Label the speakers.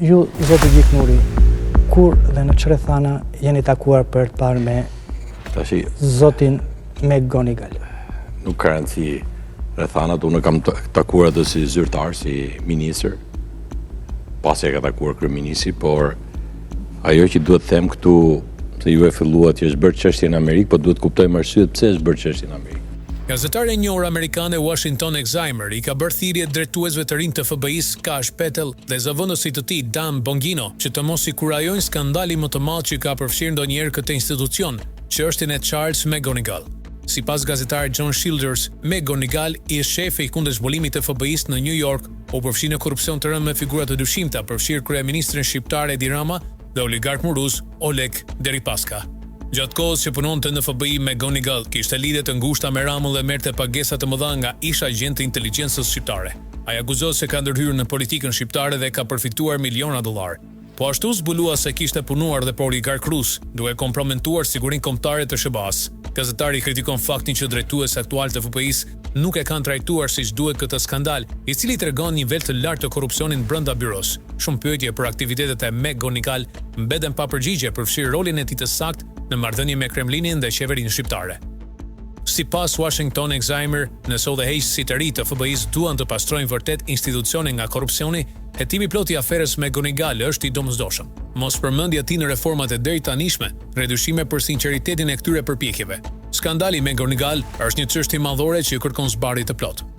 Speaker 1: Ju, zoti Gjiknuri, kur dhe në çfarë thana jeni takuar për të parë me zotin McGonigal?
Speaker 2: Nuk ka rëndësi rrethanat, unë kam takuar atë si zyrtar, si ministër, pasi e ka takuar kryeministri, por ajo që duhet them këtu, se ju e filluat që është bërë çështje në Amerikë, po duhet kuptojmë arsyet pse është bërë çështje në Amerikë.
Speaker 3: Gazetare e njohur amerikane Washington Examiner i ka bërë thirrje drejtuesve të rinj të FBI-s Kash Patel dhe zëvendësit të tij Dan Bongino që të mos sigurojnë skandali më të madh që ka përfshirë ndonjëherë këtë institucion, çështjen e Charles McGonigal. Sipas gazetarit John Childers, McGonigal i është shefi i kundërzbulimit të FBI-s në New York, u përfshi në korrupsion të rënd me figura të dyshimta, përfshirë kryeministrin shqiptar Edi Rama dhe oligark rus Oleg Deripaska. Gjatë kohës që punonte në FBI, McGonigal kishte lidhje të ngushta me Ramën dhe merrte pagesa të mëdha nga ish agent të inteligjencës shqiptare. Ai akuzohet se ka ndërhyrë në politikën shqiptare dhe ka përfituar miliona dollar. Po ashtu zbulua se kishte punuar dhe për oligark rus, duke komprometuar sigurinë kombëtare të SBA-s. Gazetari kritikon faktin që drejtues aktual të FBI-s nuk e kanë trajtuar siç duhet këtë skandal, i cili tregon nivel të lartë të korrupsionit brenda byros. Shumë pyetje për aktivitetet e McGonigal mbeten pa përgjigje përfshirë rolin e tij të saktë në marrëdhënie me Kremlinin dhe qeverinë shqiptare. Sipas Washington Examiner, nëse udhëheqësit e ri të FBI-s duan të pastrojnë vërtet institucionin nga korrupsioni, hetimi plot i aferës McGonigal është i domosdoshëm. Mos përmendja e tij në reformat e deritanishme, redyshime për sinqeritetin e këtyre përpjekjeve. Skandali McGonigal është një çështje madhore që kërkon zbardhje të plotë.